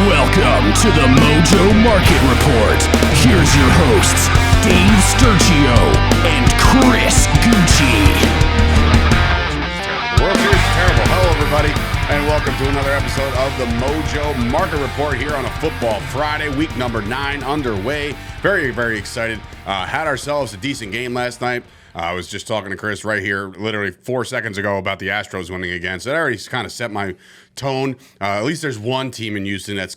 Welcome to the Mojo Market Report. Here's your hosts, Dave Sturchio and Chris Gueci. The World Series is terrible. Hello, everybody, and welcome to another episode of the Mojo Market Report here on a Football Friday, week number 9 underway. Very, very excited. Had ourselves a decent game last night. I was just talking to Chris right here literally 4 seconds ago about the Astros winning again. So that already kind of set my tone. At least there's one team in Houston that's,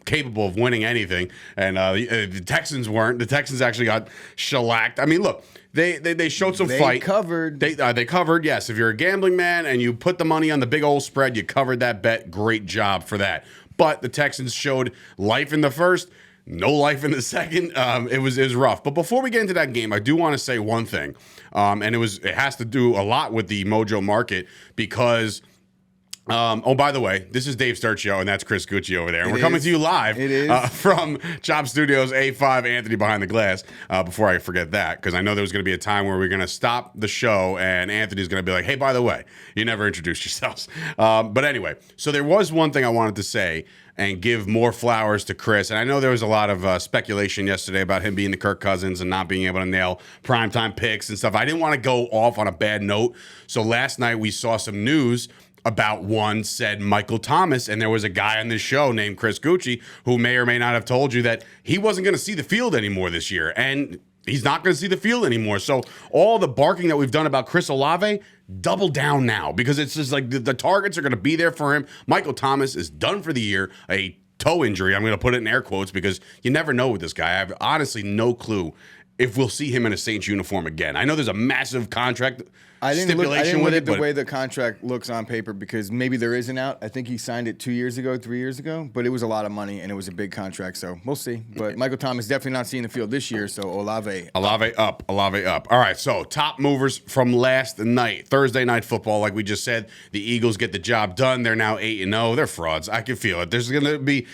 capable of winning anything. And the Texans weren't. The Texans actually got shellacked. I mean, look, they showed some fight. They covered, yes. If you're a gambling man and you put the money on the big old spread, you covered that bet. Great job for that. But the Texans showed life in the first. No life in the second. It was rough. But before we get into that game, I do want to say one thing, and it has to do a lot with the Mojo Market because. By the way, this is Dave Sturchio, and that's Chris Gueci over there. And we're coming to you live from Chop Studios A5, Anthony behind the glass. Before I forget that, because I know there was going to be a time where we're going to stop the show, and Anthony's going to be like, hey, by the way, you never introduced yourselves. But anyway, so there was one thing I wanted to say and give more flowers to Chris. And I know there was a lot of speculation yesterday about him being the Kirk Cousins and not being able to nail primetime picks and stuff. I didn't want to go off on a bad note. So last night we saw some news about one said Michael Thomas, and there was a guy on this show named Chris Gueci who may or may not have told you that he wasn't going to see the field anymore this year, and he's not going to see the field anymore. So all the barking that we've done about Chris Olave, double down now, because it's just like the targets are going to be there for him. Michael Thomas is done for the year. A toe injury, I'm going to put it in air quotes because you never know with this guy. I have honestly no clue if we'll see him in a Saints uniform again. I know there's a massive contract stipulation with it, the way the contract looks on paper, because maybe there is an out. I think he signed it 3 years ago, but it was a lot of money and it was a big contract, so we'll see. But Michael Thomas definitely not seeing the field this year, so Olave up. All right, so top movers from last night, Thursday night football, like we just said, the Eagles get the job done. They're now 8-0. They're frauds. I can feel it. There's gonna be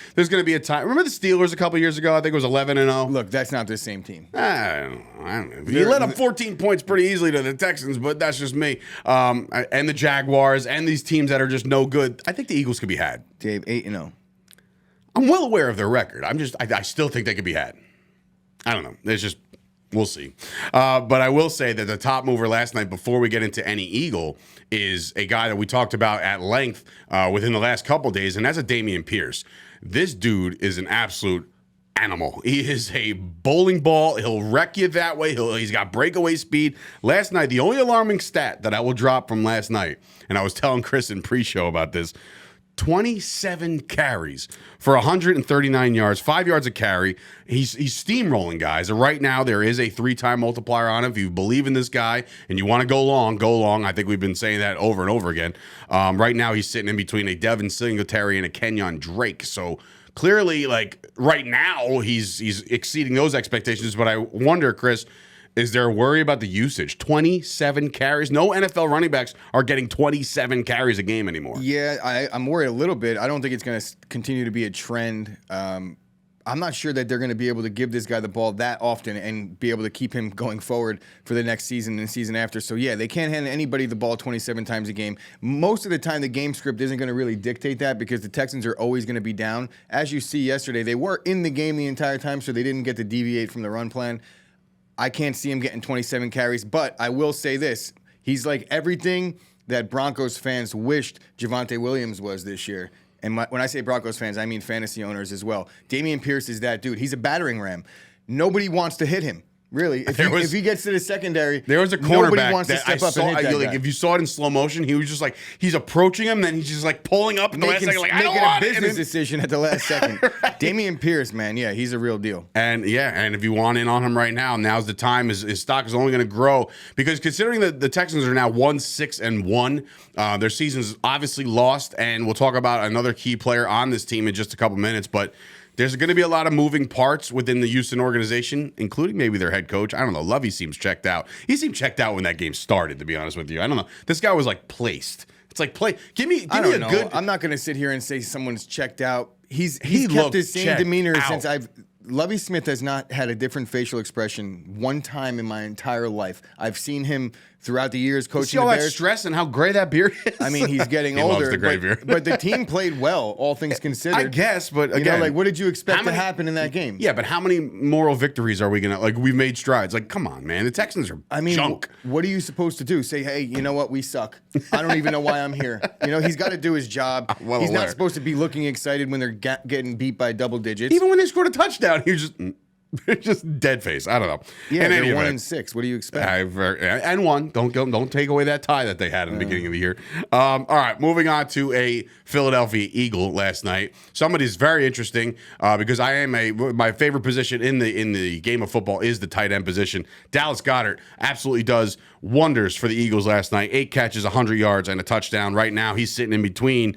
a time. Remember the Steelers a couple years ago? I think it was 11-0. Look, that's not the same team. I don't know. You let up 14 points pretty easily to the Texans, but that's just me. And the Jaguars and these teams that are just no good. I think the Eagles could be had. Dave, 8-0. I'm well aware of their record. I still think they could be had. I don't know. It's just, we'll see. But I will say that the top mover last night, before we get into any Eagle, is a guy that we talked about at length within the last couple days, and that's a Dameon Pierce. This dude is an absolute animal. He is a bowling ball. He'll wreck you that way. He's got breakaway speed. Last night, the only alarming stat that I will drop from last night, and I was telling Chris in pre-show about this, 27 carries for 139 yards, 5 yards a carry. He's steamrolling guys. And right now, there is a 3-time multiplier on him. If you believe in this guy and you want to go long. I think we've been saying that over and over again. Right now, he's sitting in between a Devin Singletary and a Kenyon Drake. So clearly, like right now, he's exceeding those expectations. But I wonder, Chris, is there a worry about the usage? 27 carries. No NFL running backs are getting 27 carries a game anymore. Yeah, I'm worried a little bit. I don't think it's going to continue to be a trend. I'm not sure that they're going to be able to give this guy the ball that often and be able to keep him going forward for the next season and season after. So, yeah, they can't hand anybody the ball 27 times a game. Most of the time, the game script isn't going to really dictate that because the Texans are always going to be down. As you see yesterday, they were in the game the entire time, so they didn't get to deviate from the run plan. I can't see him getting 27 carries, but I will say this. He's like everything that Broncos fans wished Javonte Williams was this year. And when I say Broncos fans, I mean fantasy owners as well. Dameon Pierce is that dude. He's a battering ram. Nobody wants to hit him. Really, if he gets to the secondary, there was a cornerback nobody wants to step up and hit that guy. If you saw it in slow motion, he was just like, he's approaching him, then he's just like pulling up at the last second, like, I don't want it. Making a business decision at the last second. Right. Dameon Pierce, man, yeah, he's a real deal. And if you want in on him right now, now's the time. His stock is only going to grow because considering that the Texans are now 1-6-1, their season's obviously lost, and we'll talk about another key player on this team in just a couple minutes, but there's going to be a lot of moving parts within the Houston organization, including maybe their head coach. I don't know. Lovey seems checked out. He seemed checked out when that game started, to be honest with you. I don't know. This guy was like placed. It's like give me a good. I'm not going to sit here and say someone's checked out. He's kept his same demeanor since I've Lovie Smith has not had a different facial expression one time in my entire life. I've seen him throughout the years coaching See all the that Bears. stress and how gray that beard is? I mean, he's getting He older. loves the gray beard. But the team played well, all things considered. I guess, but You again, know, like, what did you expect how many- to happen in that game? Yeah, but how many moral victories are we gonna like? We've made strides. Like, come on, man. The Texans are junk. What are you supposed to do? Say, hey, you know what? We suck. I don't even know why I'm here. You know, he's got to do his job. Well He's aware. not supposed to be looking excited when they're getting beat by double digits. Even when they scored a touchdown, he was just dead face. I don't know. Yeah, In any they're event, 1-6. What do you expect? and one. Don't take away that tie that they had in the beginning of the year. All right, moving on to a Philadelphia Eagle last night. Somebody's very interesting because I am my favorite position in the game of football is the tight end position. Dallas Goedert absolutely does wonders for the Eagles last night. 8 catches, 100 yards, and a touchdown. Right now, he's sitting in between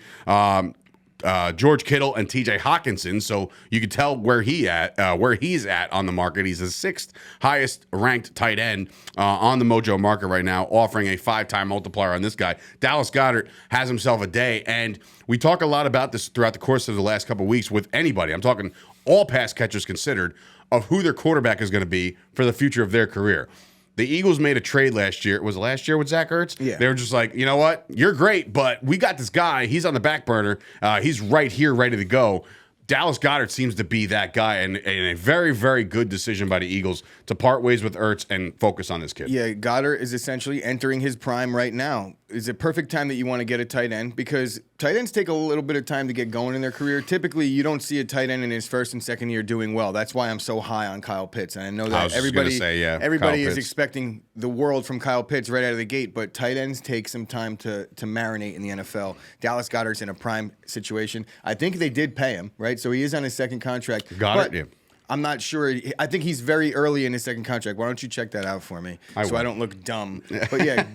George Kittle and TJ Hawkinson, so you can tell where he's at on the market. He's the 6th highest ranked tight end on the Mojo Market right now, offering a 5-time multiplier on this guy. Dallas Goedert has himself a day, and we talk a lot about this throughout the course of the last couple of weeks with anybody. I'm talking all pass catchers considered of who their quarterback is going to be for the future of their career. The Eagles made a trade last year. Was it last year with Zach Ertz? Yeah. They were just like, you know what? You're great, but we got this guy. He's on the back burner. He's right here, ready to go. Dallas Goedert seems to be that guy, and a very, very good decision by the Eagles to part ways with Ertz and focus on this kid. Yeah, Goddard is essentially entering his prime right now. It's a perfect time that you want to get a tight end because tight ends take a little bit of time to get going in their career. Typically, you don't see a tight end in his first and second year doing well. That's why I'm so high on Kyle Pitts. And I know that everybody is expecting the world from Kyle Pitts right out of the gate, but tight ends take some time to marinate in the NFL. Dallas Goedert's in a prime situation. I think they did pay him, right? So he is on his second contract. Goddard, yeah. I'm not sure. I think he's very early in his second contract. Why don't you check that out for me I don't look dumb? But yeah,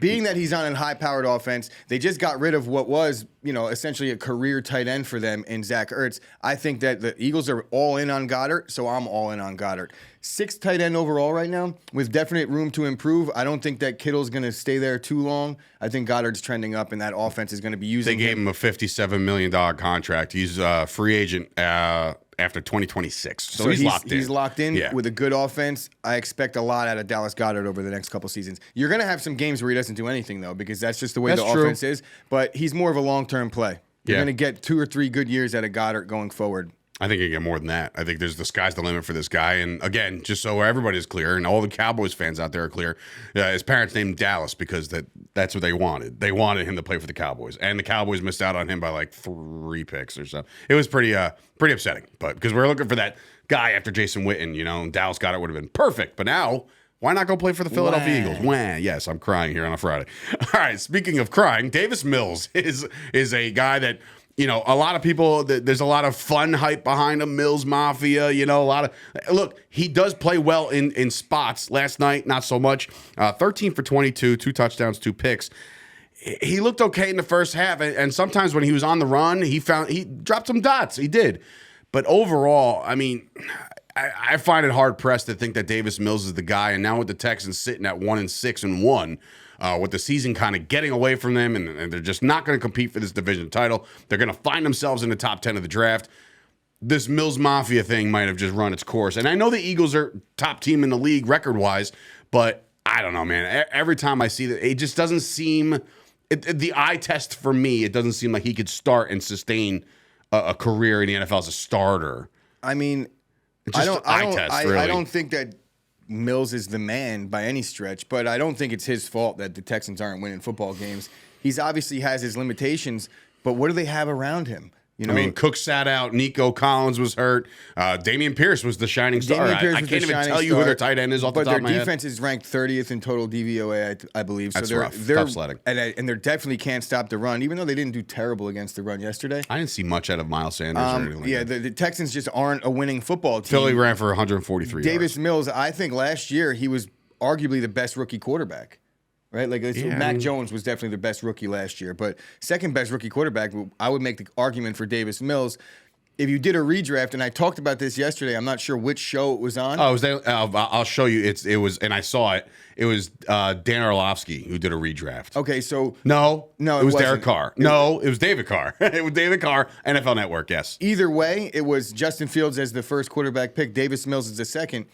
being that he's on a high-powered offense, they just got rid of what was, essentially a career tight end for them in Zach Ertz. I think that the Eagles are all in on Goddard, so I'm all in on Goddard. 6th tight end overall right now with definite room to improve. I don't think that Kittle's going to stay there too long. I think Goddard's trending up, and that offense is going to be using They gave him a $57 million contract. He's a free agent after 2026. So he's locked in. He's locked in with a good offense. I expect a lot out of Dallas Goedert over the next couple seasons. You're going to have some games where he doesn't do anything, though, because that's just the way the offense is. But he's more of a long-term play. You're going to get 2 or 3 good years out of Goddard going forward. I think you get more than that. I think the sky's the limit for this guy. And again, just so everybody's clear, and all the Cowboys fans out there are clear, his parents named Dallas because that's what they wanted. They wanted him to play for the Cowboys, and the Cowboys missed out on him by like 3 picks or so. It was pretty upsetting. But because we're looking for that guy after Jason Witten, and Dallas Goedert would have been perfect. But now, why not go play for the Philadelphia Eagles? Wah. Yes, I'm crying here on a Friday. All right, speaking of crying, Davis Mills is a guy that, a lot of people, there's a lot of fun hype behind him, Mills Mafia, look, he does play well in spots. Last night, not so much. 13 for 22, 2 touchdowns, 2 picks. He looked okay in the first half, and sometimes when he was on the run, he dropped some dots. He did. But overall, I mean, I find it hard-pressed to think that Davis Mills is the guy, and now with the Texans sitting at 1-6-1, with the season kind of getting away from them, and they're just not going to compete for this division title. They're going to find themselves in the top 10 of the draft. This Mills Mafia thing might have just run its course. And I know the Eagles are top team in the league record-wise, but I don't know, man. Every time I see that, it just doesn't seem the eye test for me, it doesn't seem like he could start and sustain a career in the NFL as a starter. I mean, I don't think that Mills is the man by any stretch, but I don't think it's his fault that the Texans aren't winning football games. He's obviously has his limitations, but what do they have around him? I mean, Cook sat out. Nico Collins was hurt. Dameon Pierce was the shining star. I can't even tell you who their tight end is off the top of my head. But their defense is ranked 30th in total DVOA, I believe. That's so rough. Tough sledding. And they definitely can't stop the run, even though they didn't do terrible against the run yesterday. I didn't see much out of Miles Sanders or anything like that. The Texans just aren't a winning football team. Philly ran for 143 Davis yards. Mills, I think last year he was arguably the best rookie quarterback. Right, Mac Jones was definitely the best rookie last year, but second best rookie quarterback. I would make the argument for Davis Mills. if you did a redraft, and I talked about this yesterday, I'm not sure which show it was on. Oh, I'll show you. It was, and I saw it. It was Dan Orlovsky who did a redraft. Okay, so no, it was wasn't. Derek Carr. It was David Carr. It was David Carr, NFL Network. Yes. Either way, it was Justin Fields as the first quarterback pick, Davis Mills as the second.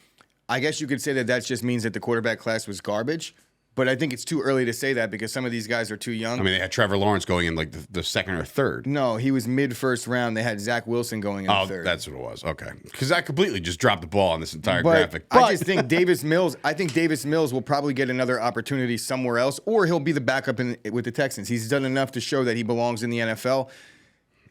I guess you could say that just means that the quarterback class was garbage. But I think it's too early to say that because some of these guys are too young. I mean, they had Trevor Lawrence going in like the second or third. No, he was mid-first round. They had Zach Wilson going in the third. Oh, that's what it was. Okay. Because I completely just dropped the ball on this entire graphic. I just think Davis Mills will probably get another opportunity somewhere else, or he'll be the backup with the Texans. He's done enough to show that he belongs in the NFL.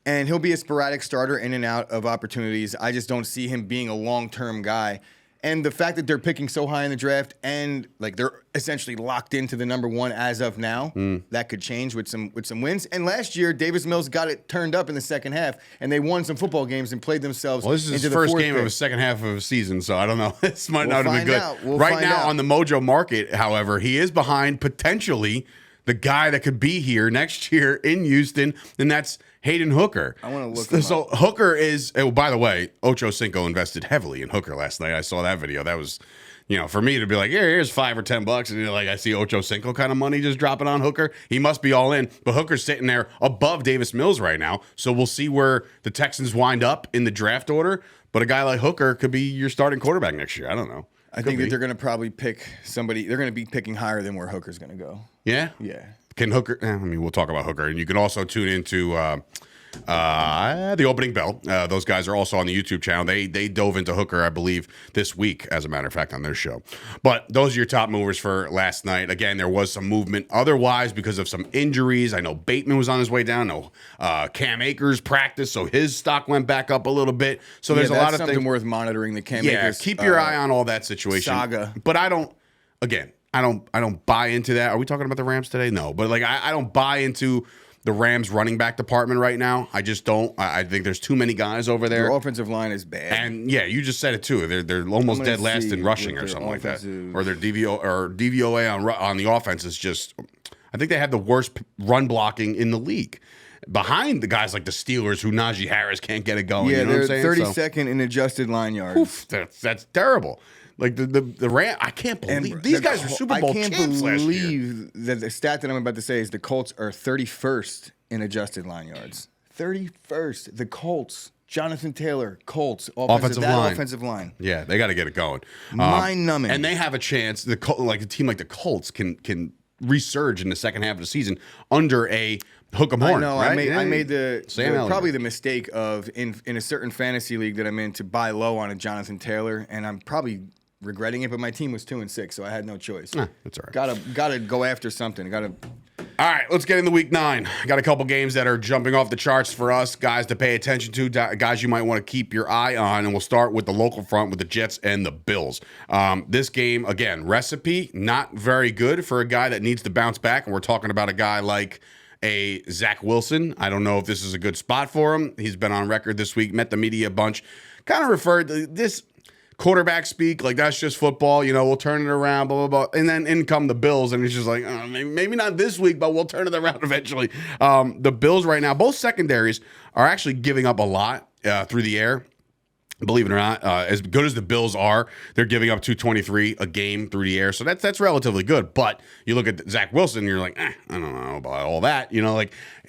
And he'll be a sporadic starter in and out of opportunities. I just don't see him being a long-term guy. And the fact that they're picking so high in the draft and like they're essentially locked into the number one as of now, that could change with some wins. And last year, Davis Mills got it turned up in the second half, and they won some football games and played themselves. Well, this is his first game of the second half of a season, so I don't know. This might not have been good. Right now on the Mojo Market, however, he is behind potentially the guy that could be here next year in Houston, and that's Hayden Hooker. I want to look him So up. Hooker is, by the way, Ocho Cinco invested heavily in Hooker last night. I saw that video. That was, for me to be like, here's $5 or $10, and I see Ocho Cinco kind of money just dropping on Hooker. He must be all in, but Hooker's sitting there above Davis Mills right now. So we'll see where the Texans wind up in the draft order. But a guy like Hooker could be your starting quarterback next year. I don't know. I think that they're going to probably pick somebody. They're going to be picking higher than where Hooker's going to go. Yeah? Yeah. Can Hooker? We'll talk about Hooker, and you can also tune into the opening bell. Those guys are also on the YouTube channel. They dove into Hooker, I believe, this week, as a matter of fact, on their show. But those are your top movers for last night. Again, there was some movement otherwise because of some injuries. I know Bateman was on his way down. No, Cam Akers practiced, so his stock went back up a little bit. So there's a lot of something things worth monitoring. The Cam Akers, keep your eye on all that situation. Saga, but I don't buy into that. Are we talking about the Rams today? No, but I don't buy into the Rams running back department right now. I just don't. I think there's too many guys over there. Their offensive line is bad. And you just said it too. They're almost dead last in rushing or something like that. Or their DVOA on the offense is just. I think they have the worst run blocking in the league. Behind the guys like the Steelers, who Najee Harris can't get it going. Yeah, you know what I'm they're saying? 32nd in adjusted line yards. Oof, that's terrible. Like the Rams, I can't believe these guys are Super Bowl champs last year. I can't believe that the stat that I'm about to say is the Colts are 31st in adjusted line yards. 31st. The Colts. Jonathan Taylor, Colts, offensive line. Yeah, they got to get it going. Mind-numbing. And they have a chance. A team like the Colts can resurge in the second half of the season under a hook 'em horn. I know. Right? I made probably the the mistake of in a certain fantasy league that I'm in to buy low on a Jonathan Taylor, and I'm probably regretting it. But my team was 2-6, so I had no choice. That's all right. Gotta go after something. All right, let's get into week 9. Got a couple games that are jumping off the charts for us, guys to pay attention to, guys you might want to keep your eye on, and we'll start with the local front with the Jets and the Bills. This game, again, recipe, not very good for a guy that needs to bounce back, and we're talking about a guy like a Zach Wilson. I don't know if this is a good spot for him. He's been on record this week, met the media a bunch, kind of referred to this quarterback speak, like that's just football, we'll turn it around, blah, blah, blah. And then in come the Bills, and it's just like, maybe not this week, but we'll turn it around eventually. The Bills right now, both secondaries are actually giving up a lot through the air. Believe it or not, as good as the Bills are, they're giving up 223 a game through the air. So that's relatively good. But you look at Zach Wilson, and you're like, I don't know about all that.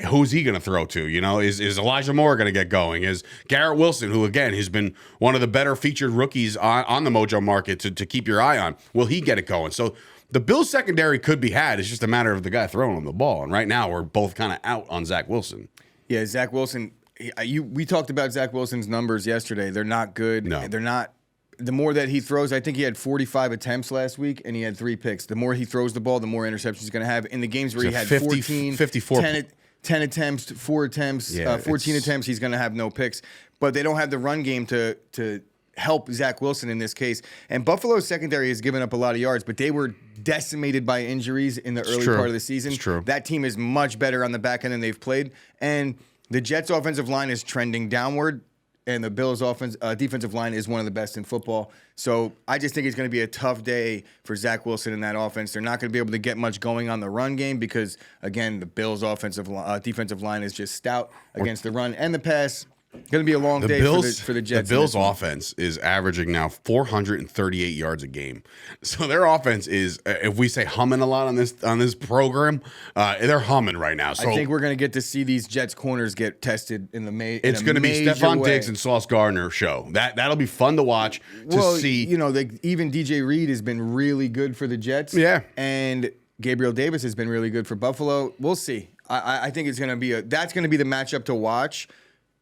Who's he going to throw to? Is Elijah Moore going to get going? Is Garrett Wilson, who, again, has been one of the better featured rookies on the Mojo Market to keep your eye on, will he get it going? So the Bills secondary could be had. It's just a matter of the guy throwing them the ball. And right now, we're both kind of out on Zach Wilson. Yeah, Zach Wilson. We talked about Zach Wilson's numbers yesterday. They're not good. No. They're not. The more that he throws, I think he had 45 attempts last week, and he had 3 picks. The more he throws the ball, the more interceptions he's going to have. In the games where he had 54. 10 attempts, 4 attempts, 14 attempts, he's going to have no picks. But they don't have the run game to help Zach Wilson in this case. And Buffalo's secondary has given up a lot of yards, but they were decimated by injuries in the early part of the season. It's true. That team is much better on the back end than they've played. And the Jets' offensive line is trending downward, and the Bills' defensive line is one of the best in football. So I just think it's going to be a tough day for Zach Wilson in that offense. They're not going to be able to get much going on the run game because, again, the Bills' defensive line is just stout against the run and the pass. Going to be a long day for the Jets. The Bills' offense is averaging now 438 yards a game. So their offense is, if we say humming a lot on this program, they're humming right now. So I think we're going to get to see these Jets corners get tested in the It's going to be Stephon Diggs and Sauce Gardner show. That'll be fun to watch to see. You know, even DJ Reed has been really good for the Jets. Yeah, and Gabriel Davis has been really good for Buffalo. We'll see. I think it's going to be that's going to be the matchup to watch.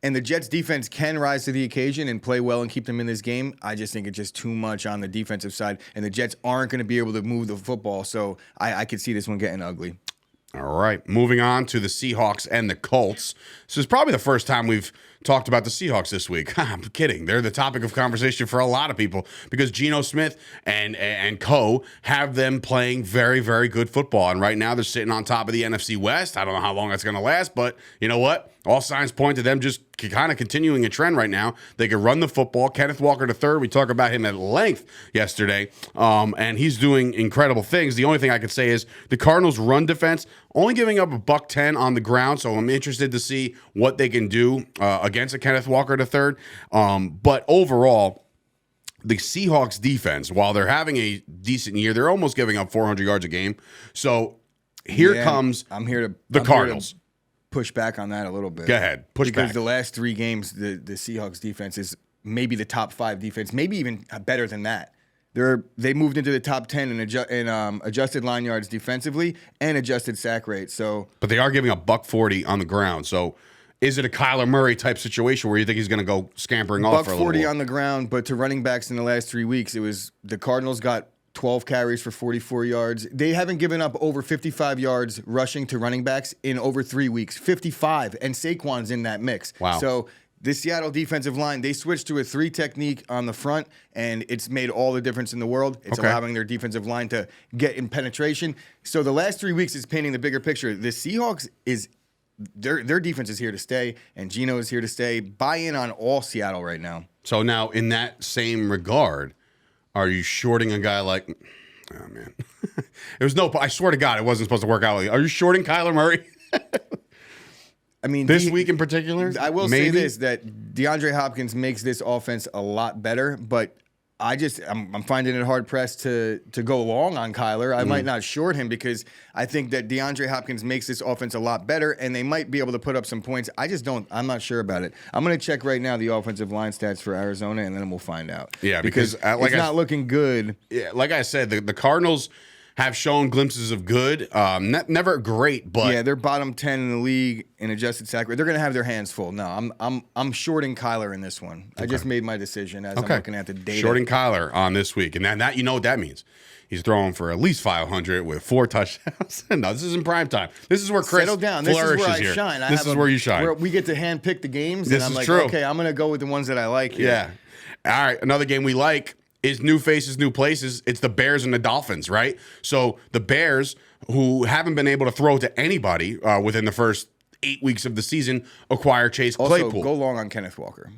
And the Jets defense can rise to the occasion and play well and keep them in this game. I just think it's just too much on the defensive side. And the Jets aren't going to be able to move the football. So I could see this one getting ugly. All right. Moving on to the Seahawks and the Colts. This is probably the first time we've talked about the Seahawks this week. I'm kidding. They're the topic of conversation for a lot of people because Geno Smith and co have them playing very, very good football. And right now they're sitting on top of the NFC West. I don't know how long that's going to last, but you know what? All signs point to them just kind of continuing a trend right now. They can run the football. Kenneth Walker III, we talked about him at length yesterday, and he's doing incredible things. The only thing I could say is the Cardinals' run defense only giving up $110 on the ground, so I'm interested to see what they can do against a Kenneth Walker III. But overall, the Seahawks defense, while they're having a decent year, they're almost giving up 400 yards a game. So here comes the Cardinals. Push back on that a little bit. Go ahead. Push back. Because the last 3 games, the Seahawks defense is maybe the top 5 defense, maybe even better than that. They moved into the top 10 in adjusted line yards defensively and adjusted sack rate. But they are giving up $140 on the ground. So is it a Kyler Murray type situation where you think he's going to go scampering off for a little $140 on the ground, but to running backs in the last 3 weeks, it was the Cardinals got 12 carries for 44 yards. They haven't given up over 55 yards rushing to running backs in over 3 weeks. 55, and Saquon's in that mix. Wow. So the Seattle defensive line, they switched to a 3 technique on the front, and it's made all the difference in the world. It's allowing their defensive line to get in penetration. So the last 3 weeks is painting the bigger picture. The Seahawks their defense is here to stay, and Geno is here to stay. Buy in on all Seattle right now. So now, in that same regard, are you shorting a guy like? Oh man, I swear to God, it wasn't supposed to work out. Are you shorting Kyler Murray? I mean, this week in particular, I will say this: that DeAndre Hopkins makes this offense a lot better, but I'm finding it hard pressed to go long on Kyler. I might not short him because I think that DeAndre Hopkins makes this offense a lot better, and they might be able to put up some points. I'm not sure about it. I'm going to check right now the offensive line stats for Arizona, and then we'll find out. Yeah, because it's not looking good. Yeah, like I said, the Cardinals have shown glimpses of good. Never great, but yeah, they're bottom 10 in the league in adjusted sack rate. They're going to have their hands full. No, I'm shorting Kyler in this one. Okay. I just made my decision as I'm looking at the data. Shorting Kyler on this week, and that you know what that means. He's throwing for at least 500 with 4 touchdowns. No, this is in prime time. This is where Chris settle down. Flourishes this is where I shine. This is where you shine. Where we get to handpick the games, this and I'm is like, true. Okay, I'm going to go with the ones that I like here. Yeah. All right, another game we like is new faces, new places. It's the Bears and the Dolphins, right? So the Bears, who haven't been able to throw to anybody within the first 8 weeks of the season, acquire Chase Claypool. Also, go long on Kenneth Walker.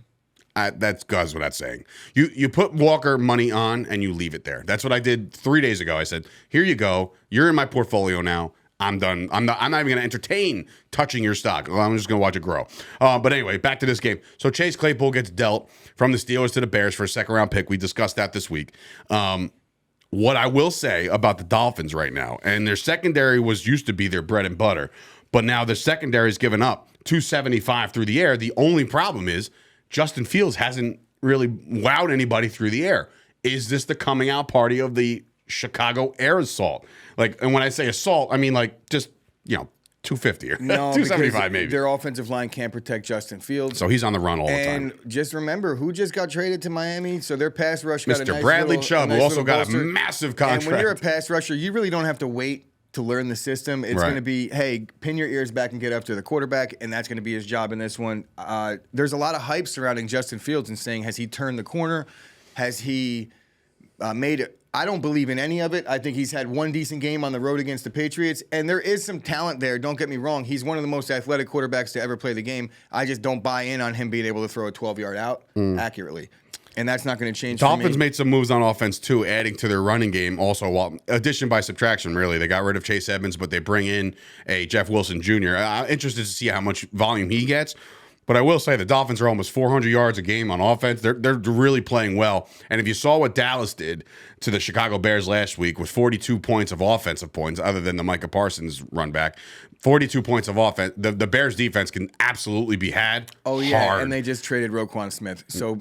That goes without saying. You put Walker money on and you leave it there. That's what I did 3 days ago. I said, here you go. You're in my portfolio now. I'm done. I'm not even going to entertain touching your stock. I'm just going to watch it grow. But anyway, back to this game. So Chase Claypool gets dealt from the Steelers to the Bears for a second-round pick. We discussed that this week. What I will say about the Dolphins right now, and their secondary used to be their bread and butter, but now their secondary is given up 275 through the air. The only problem is Justin Fields hasn't really wowed anybody through the air. Is this the coming out party of the Chicago air assault? And when I say assault, I mean just 250 or 275 maybe. Their offensive line can't protect Justin Fields. So he's on the run all the time. And just remember, who just got traded to Miami? So their pass rush got Mr. Bradley Chubb, who also got a massive contract. And when you're a pass rusher, you really don't have to wait to learn the system. It's going to be, hey, pin your ears back and get up to the quarterback, and that's going to be his job in this one. There's a lot of hype surrounding Justin Fields and saying, has he turned the corner? Has he made it? I don't believe in any of it. I think he's had one decent game on the road against the Patriots, and there is some talent there. Don't get me wrong. He's one of the most athletic quarterbacks to ever play the game. I just don't buy in on him being able to throw a 12-yard out accurately. And that's not going to change. Dolphins made some moves on offense too, adding to their running game. Also, addition by subtraction, really. They got rid of Chase Edmonds, but they bring in a Jeff Wilson Jr. I'm interested to see how much volume he gets. But I will say the Dolphins are almost 400 yards a game on offense. They're really playing well. And if you saw what Dallas did to the Chicago Bears last week with 42 points of offensive points, other than the Micah Parsons run back, 42 points of offense, the Bears defense can absolutely be had. Oh, yeah, hard. and they just traded Roquan Smith. So,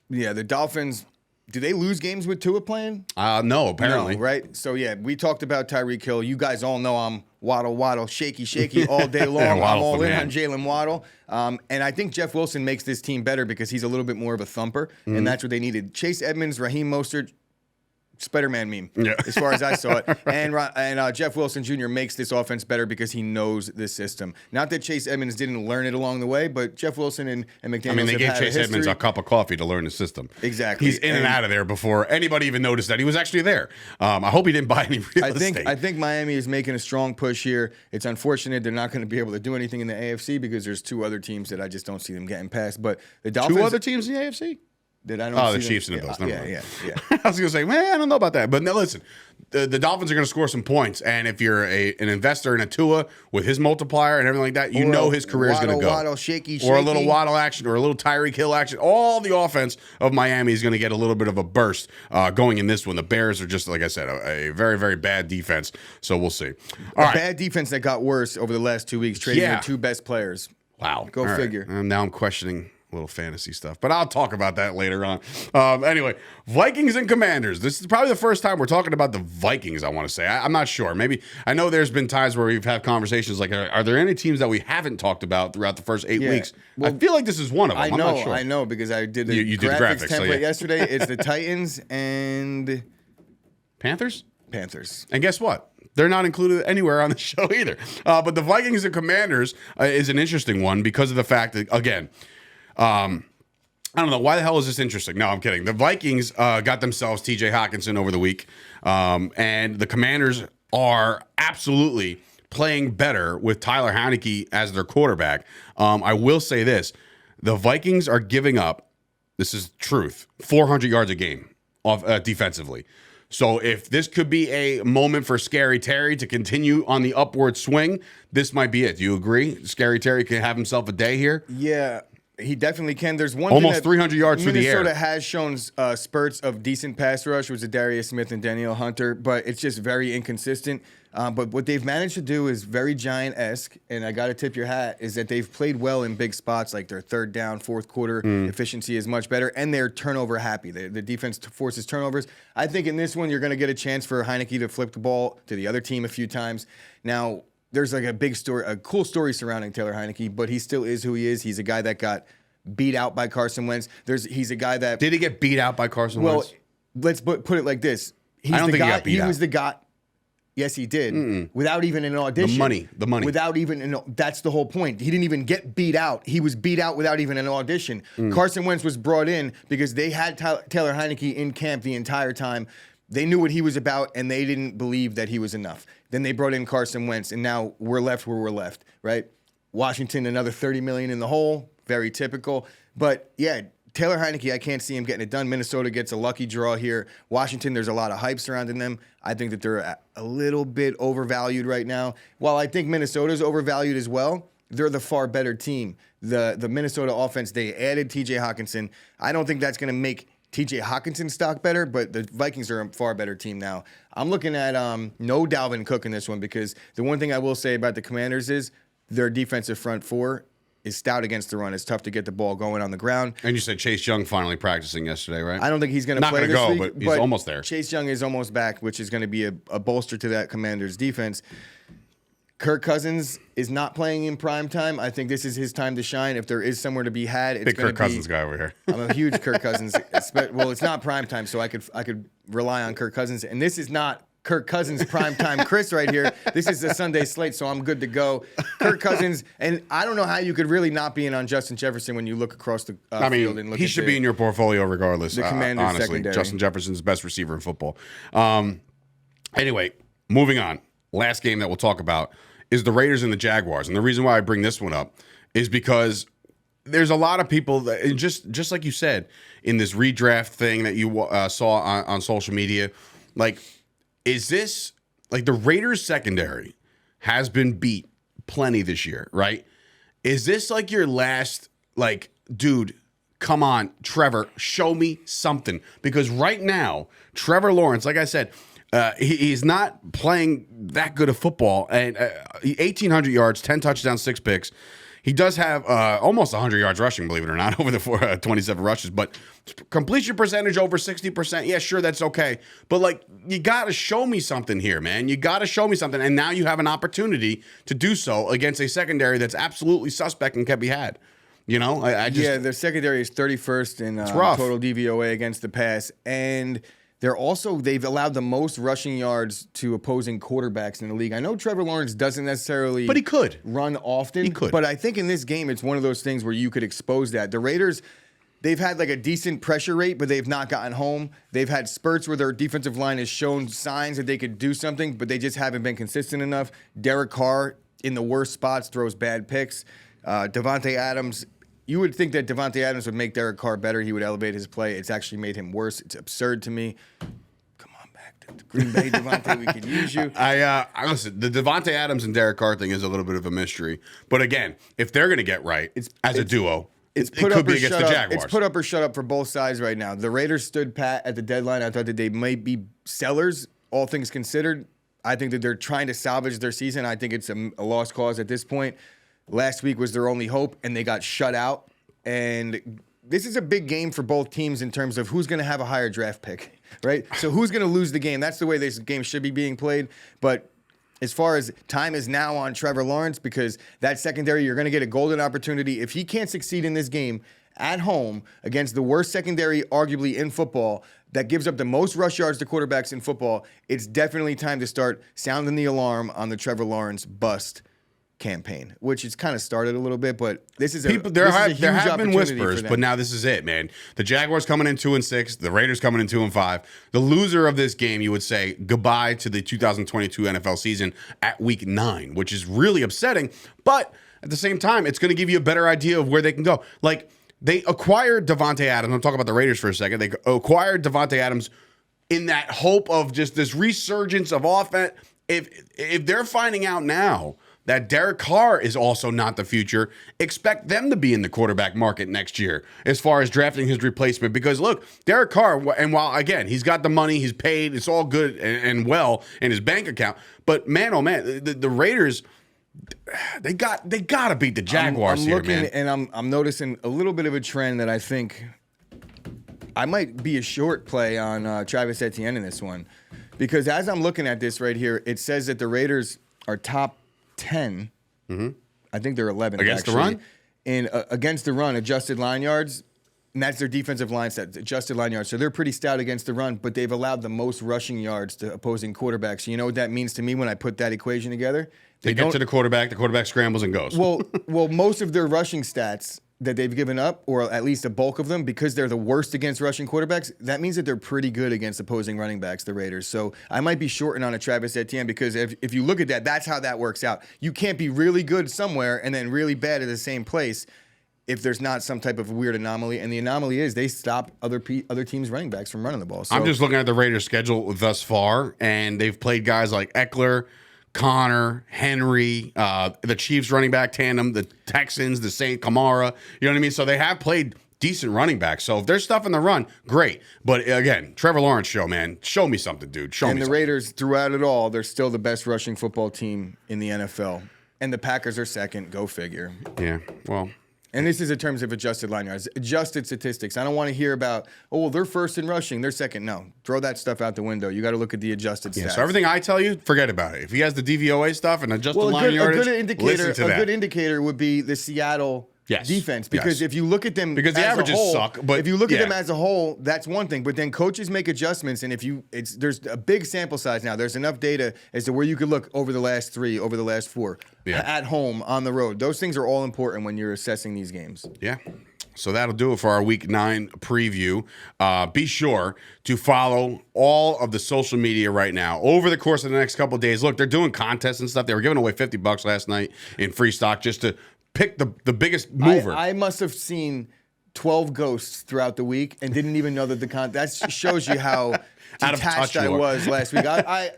yeah, the Dolphins, do they lose games with Tua playing? No, apparently. No, right? So, yeah, we talked about Tyreek Hill. You guys all know I'm waddle, shaky all day long. I'm all in on Jalen Waddle. And I think Jeff Wilson makes this team better because he's a little bit more of a thumper, and that's what they needed. Chase Edmonds, Raheem Mostert, Spider-Man meme, as far as I saw it. And Jeff Wilson Jr. makes this offense better because he knows this system. Not that Chase Edmonds didn't learn it along the way, but Jeff Wilson and McDaniels they gave Chase Edmonds a cup of coffee to learn the system. Exactly. He's in and out of there before anybody even noticed that he was actually there. I hope he didn't buy any real estate. I think Miami is making a strong push here. It's unfortunate they're not going to be able to do anything in the AFC because there's two other teams that I just don't see them getting past. But the Dolphins, two other teams in the AFC? That I don't the see Chiefs them. and the Bills. Never mind. Yeah. I was going to say, man, I don't know about that. But no, listen, the Dolphins are going to score some points. And if you're an investor in a Tua with his multiplier and everything like that, you know his career is going to go. Waddle, shaky. Or a little Waddle action or a little Tyreek Hill action. All the offense of Miami is going to get a little bit of a burst going in this one. The Bears are just, like I said, a very, very bad defense. So we'll see. All right. Bad defense that got worse over the last 2 weeks, trading their two best players. Wow. Go figure. Right. Now I'm questioning a little fantasy stuff, but I'll talk about that later on. Anyway, Vikings and Commanders. This is probably the first time we're talking about the Vikings, I want to say. I'm not sure. Maybe I know there's been times where we've had conversations like, are there any teams that we haven't talked about throughout the first 8 weeks? Well, I feel like this is one of them. I'm not sure. I know because I did you did graphics template so yesterday. It's the Titans and Panthers. And guess what? They're not included anywhere on the show either. But the Vikings and Commanders is an interesting one because of the fact that, again, I don't know. Why the hell is this interesting? No, I'm kidding. The Vikings got themselves TJ Hawkinson over the week, and the Commanders are absolutely playing better with Tyler Heineke as their quarterback. I will say this. The Vikings are giving up, this is truth, 400 yards a game defensively. So if this could be a moment for Scary Terry to continue on the upward swing, this might be it. Do you agree? Scary Terry can have himself a day here? Yeah. He definitely can. There's one almost 300 yards through the air. Minnesota has shown spurts of decent pass rush, which is Darius Smith and Danielle Hunter, but it's just very inconsistent. But what they've managed to do is very Giant-esque, and I got to tip your hat, is that they've played well in big spots, like their third down, fourth quarter efficiency is much better, and they're turnover happy. The defense forces turnovers. I think in this one, you're going to get a chance for Heineke to flip the ball to the other team a few times. Now, there's like a cool story surrounding Taylor Heineke, but he still is who he is. He's a guy that got beat out by Carson Wentz. He's a guy that... Did he get beat out by Carson Wentz? Well, let's put it like this. I don't think he got beat out. He was the guy... Yes, he did. Without even an audition. The money. Without even that's the whole point. He didn't even get beat out. He was beat out without even an audition. Carson Wentz was brought in because they had Taylor Heineke in camp the entire time. They knew what he was about, and they didn't believe that he was enough. Then they brought in Carson Wentz, and now we're left where we're left, right? Washington, another $30 million in the hole. Very typical. But, yeah, Taylor Heineke, I can't see him getting it done. Minnesota gets a lucky draw here. Washington, there's a lot of hype surrounding them. I think that they're a little bit overvalued right now. While I think Minnesota's overvalued as well, they're the far better team. The Minnesota offense, they added TJ Hawkinson. I don't think that's going to make TJ Hawkinson's stock better, but the Vikings are a far better team now. I'm looking at no Dalvin Cook in this one because the one thing I will say about the Commanders is their defensive front four is stout against the run. It's tough to get the ball going on the ground. And you said Chase Young finally practicing yesterday, right? I don't think he's going to play this week. But he's almost there. Chase Young is almost back, which is going to be a bolster to that Commanders defense. Kirk Cousins is not playing in prime time. I think this is his time to shine. If there is somewhere to be had, it's going to be... Big Kirk Cousins guy over here. I'm a huge Kirk Cousins... Well, it's not prime time, so I could rely on Kirk Cousins. And this is not Kirk Cousins primetime Chris right here. This is the Sunday slate, so I'm good to go. Kirk Cousins, and I don't know how you could really not be in on Justin Jefferson when you look across the field and look he should be in your portfolio regardless. The Commanders honestly, secondary. Justin Jefferson's the best receiver in football. Anyway, moving on. Last game that we'll talk about is the Raiders and the Jaguars, and the reason why I bring this one up is because there's a lot of people that, and just like you said in this redraft thing that you saw on social media, like. Is this, like, the Raiders secondary has been beat plenty this year, right? Is this like your last like, dude, come on, Trevor, show me something. Because right now, Trevor Lawrence, like I said, he's not playing that good of football. And 1,800 yards, 10 touchdowns, 6 picks. He does have almost 100 yards rushing, believe it or not, over the 27 rushes. But completion percentage over 60%. Yeah, sure, that's okay. But, like, you got to show me something here, man. You got to show me something. And now you have an opportunity to do so against a secondary that's absolutely suspect and can be had. You know, I just... Yeah, their secondary is 31st in total DVOA against the pass. And... they've allowed the most rushing yards to opposing quarterbacks in the league. I know Trevor Lawrence doesn't necessarily but he could run often. He could. But I think in this game, it's one of those things where you could expose that. The Raiders, they've had like a decent pressure rate, but they've not gotten home. They've had spurts where their defensive line has shown signs that they could do something, but they just haven't been consistent enough. Derek Carr, in the worst spots, throws bad picks. Davante Adams... You would think that Davante Adams would make Derek Carr better. He would elevate his play. It's actually made him worse. It's absurd to me. Come on back to Green Bay, Davante. We could use you. I listen. The Davante Adams and Derek Carr thing is a little bit of a mystery. But again, if they're going to get right as a duo, it could be against the Jaguars. It's put up or shut up for both sides right now. The Raiders stood pat at the deadline. I thought that they might be sellers, all things considered. I think that they're trying to salvage their season. I think it's a lost cause at this point. Last week was their only hope, and they got shut out. And this is a big game for both teams in terms of who's going to have a higher draft pick, right? So who's going to lose the game? That's the way this game should be being played. But as far as time is now on Trevor Lawrence, because that secondary, you're going to get a golden opportunity. If he can't succeed in this game at home against the worst secondary, arguably in football, that gives up the most rush yards to quarterbacks in football, it's definitely time to start sounding the alarm on the Trevor Lawrence bust campaign, which has kind of started a little bit, but this is there have been whispers, but now this is it, man. The Jaguars coming in 2-6, the Raiders coming in 2-5. The loser of this game, you would say goodbye to the 2022 NFL season at week 9, which is really upsetting. But at the same time, it's going to give you a better idea of where they can go. Like, they acquired Davante Adams. I'm talking about the Raiders for a second. They acquired Davante Adams in that hope of just this resurgence of offense. If they're finding out now that Derek Carr is also not the future, expect them to be in the quarterback market next year as far as drafting his replacement. Because, look, Derek Carr, and while, again, he's got the money, he's paid, it's all good and well in his bank account. But, man, oh, man, the Raiders, they got to beat the Jaguars I'm looking, man. And I'm noticing a little bit of a trend that I think I might be a short play on Travis Etienne in this one. Because as I'm looking at this right here, it says that the Raiders are top 10. Mm-hmm. I think they're 11th against actually, the run. In against the run, adjusted line yards, and that's their defensive line set, adjusted line yards. So they're pretty stout against the run, but they've allowed the most rushing yards to opposing quarterbacks. You know what that means to me when I put that equation together? They get to the quarterback scrambles and goes. Well, most of their rushing stats that they've given up, or at least a bulk of them, because they're the worst against rushing quarterbacks, that means that they're pretty good against opposing running backs, the Raiders. So I might be shorting on a Travis Etienne because if you look at that, that's how that works out. You can't be really good somewhere and then really bad at the same place if there's not some type of weird anomaly. And the anomaly is they stop other teams' running backs from running the ball. So I'm just looking at the Raiders' schedule thus far, and they've played guys like Eckler, Connor, Henry, the Chiefs running back tandem, the Texans, the Saint Kamara. You know what I mean? So they have played decent running backs. So if there's stuff in the run, great. But again, Trevor Lawrence show, man. Show me something, dude. Show me something. And the Raiders, throughout it all, they're still the best rushing football team in the NFL. And the Packers are second. Go figure. Yeah, well. And this is in terms of adjusted line yards, adjusted statistics. I don't want to hear about, they're first in rushing, they're second. No, throw that stuff out the window. You got to look at the adjusted stats. So everything I tell you, forget about it. If he has the DVOA stuff and adjusted line yardage, listen to that. A good indicator would be the Seattle defense, because if you look at them, because the averages suck. But if you look at them as a whole, that's one thing. But then coaches make adjustments, and there's a big sample size now. There's enough data as to where you could look over the last 3, over the last 4, at home, on the road. Those things are all important when you're assessing these games. Yeah. So that'll do it for our Week 9 preview. Be sure to follow all of the social media right now. Over the course of the next couple of days, look, they're doing contests and stuff. They were giving away $50 last night in free stock just to pick the biggest mover. I must have seen 12 ghosts throughout the week and didn't even know that that shows you how detached I was last week. I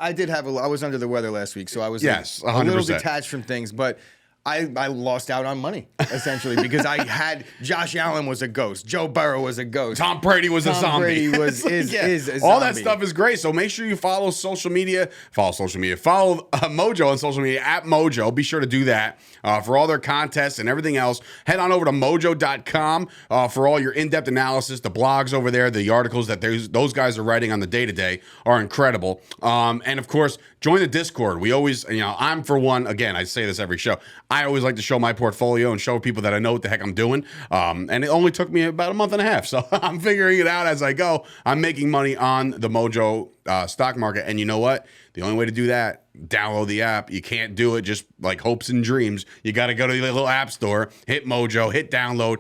was under the weather last week, so I was a little detached from things. But I lost out on money, essentially, because I had Josh Allen was a ghost. Joe Burrow was a ghost. Tom Brady was a zombie. Tom Brady is a zombie. All that stuff is great. So make sure you follow social media. Follow Mojo on social media, at Mojo. Be sure to do that for all their contests and everything else. Head on over to mojo.com for all your in-depth analysis. The blogs over there, the articles that those guys are writing on the day-to-day are incredible. And, of course, join the Discord. We always, I'm for one, again, I say this every show, I always like to show my portfolio and show people that I know what the heck I'm doing. And it only took me about a month and a half. So I'm figuring it out as I go. I'm making money on the Mojo stock market. And you know what? The only way to do that, download the app. You can't do it just like hopes and dreams. You got to go to the little app store, hit Mojo, hit download,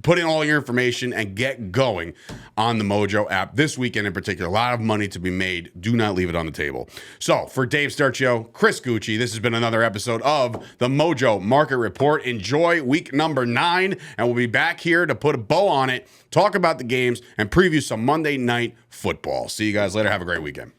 put in all your information, and get going on the Mojo app. This weekend in particular, a lot of money to be made. Do not leave it on the table. So for Dave Sturchio, Chris Gueci, this has been another episode of the Mojo Market Report. Enjoy week number 9, and we'll be back here to put a bow on it, talk about the games, and preview some Monday Night Football. See you guys later. Have a great weekend.